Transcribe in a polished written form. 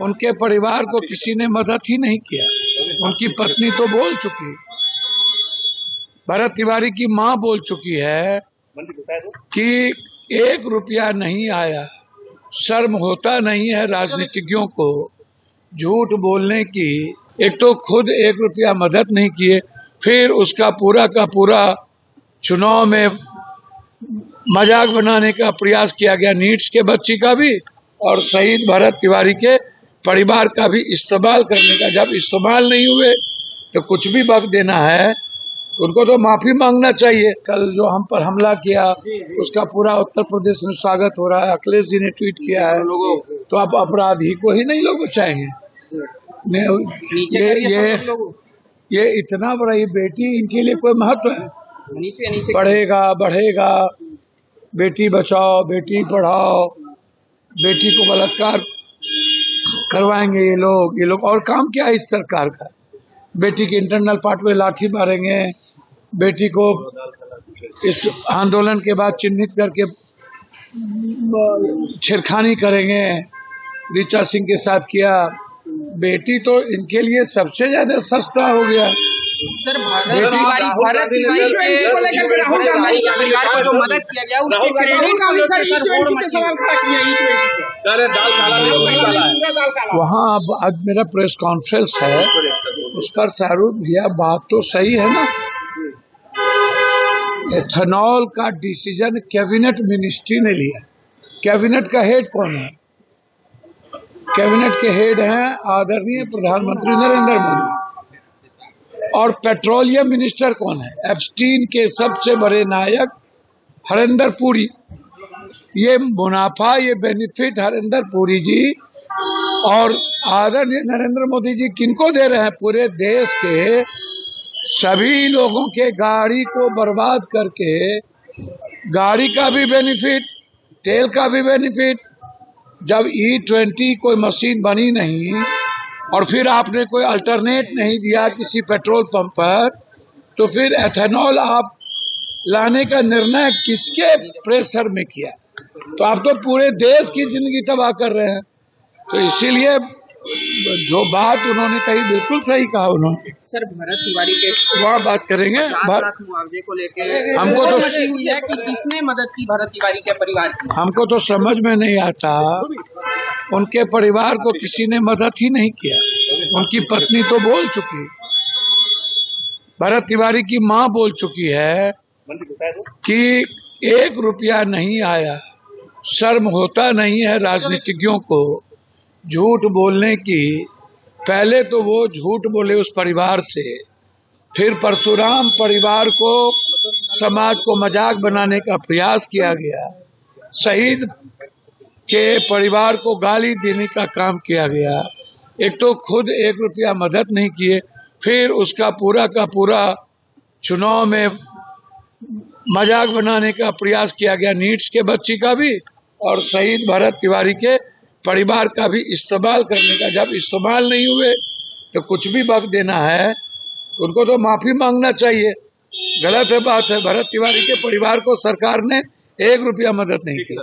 उनके परिवार को किसी ने मदद ही नहीं किया। उनकी पत्नी तो बोल चुकी, भरत तिवारी की मां बोल चुकी है कि 1 रुपया नहीं आया। शर्म होता नहीं है राजनीतिज्ञों को झूठ बोलने की। एक तो खुद 1 रुपया मदद नहीं किए, फिर उसका पूरा का पूरा चुनाव में मजाक बनाने का प्रयास किया गया। नीट्स के बच्ची का भी और शहीद भरत तिवारी के परिवार का भी इस्तेमाल करने का। जब इस्तेमाल नहीं हुए तो कुछ भी वक्त देना है, उनको तो माफी मांगना चाहिए। कल जो हम पर हमला किया उसका पूरा उत्तर प्रदेश में स्वागत हो रहा है। अखिलेश जी ने ट्वीट किया है, तो आप अपराधी को ही नहीं लोग बचाएंगे। ये इतना बड़ा, ये बेटी इनके लिए कोई महत्व है? बढ़ेगा बढ़ेगा, बेटी बचाओ बेटी पढ़ाओ, बेटी को बलात्कार करवाएंगे ये लोग। और काम क्या है इस सरकार का? बेटी के इंटरनल पार्ट में लाठी मारेंगे, बेटी को इस आंदोलन के बाद चिन्हित करके छेड़खानी करेंगे। ऋचा सिंह के साथ किया। बेटी तो इनके लिए सबसे ज्यादा सस्ता हो गया। सर, भरत तिवारी के परिवार को जो मदद किया गया उसके क्रेडिट वहाँ अब आज मेरा प्रेस कॉन्फ्रेंस है, उस पर शाहरुख भैया बात तो सही है ना। एथेनॉल का डिसीजन कैबिनेट मिनिस्ट्री ने लिया। कैबिनेट का हेड कौन है? कैबिनेट के हेड हैं आदरणीय प्रधानमंत्री नरेंद्र मोदी। और पेट्रोलियम मिनिस्टर कौन है? एप्स्टीन के सबसे बड़े नायक हरेंद्र पुरी। ये मुनाफा, ये बेनिफिट हरेंद्र पुरी जी और आदरणीय नरेंद्र मोदी जी किनको दे रहे हैं? पूरे देश के सभी लोगों के गाड़ी को बर्बाद करके, गाड़ी का भी बेनिफिट, तेल का भी बेनिफिट। जब E20 कोई मशीन बनी नहीं और फिर आपने कोई अल्टरनेट नहीं दिया किसी पेट्रोल पंप पर, तो फिर एथेनॉल आप लाने का निर्णय किसके प्रेशर में किया? तो आप तो पूरे देश की जिंदगी तबाह कर रहे हैं। तो इसीलिए जो बात उन्होंने कही बिल्कुल सही कहा उन्होंने। सर, भरत तिवारी के वहाँ बात करेंगे। 50 लाख मुआवजे को लेके हमको तो हुई है कि किसने मदद की भरत तिवारी के परिवार की? हमको तो समझ में नहीं आता। उनके परिवार को किसी ने मदद ही नहीं किया। उनकी पत्नी तो बोल चुकी, भरत तिवारी की मां बोल चुकी है कि 1 रुपया नहीं आया। शर्म होता नहीं है राजनीतिज्ञों को झूठ बोलने की। पहले तो वो झूठ बोले उस परिवार से, फिर परशुराम परिवार को, समाज को मजाक बनाने का प्रयास किया गया। शहीद के परिवार को गाली देने का काम किया गया। एक तो खुद 1 रुपया मदद नहीं किए, फिर उसका पूरा का पूरा चुनाव में मजाक बनाने का प्रयास किया गया। नीट्स के बच्ची का भी और शहीद भरत तिवारी के परिवार का भी इस्तेमाल करने का। जब इस्तेमाल नहीं हुए तो कुछ भी वक्त देना है, उनको तो माफी मांगना चाहिए। गलत है बात है। भरत तिवारी के परिवार को सरकार ने 1 रुपया मदद नहीं की।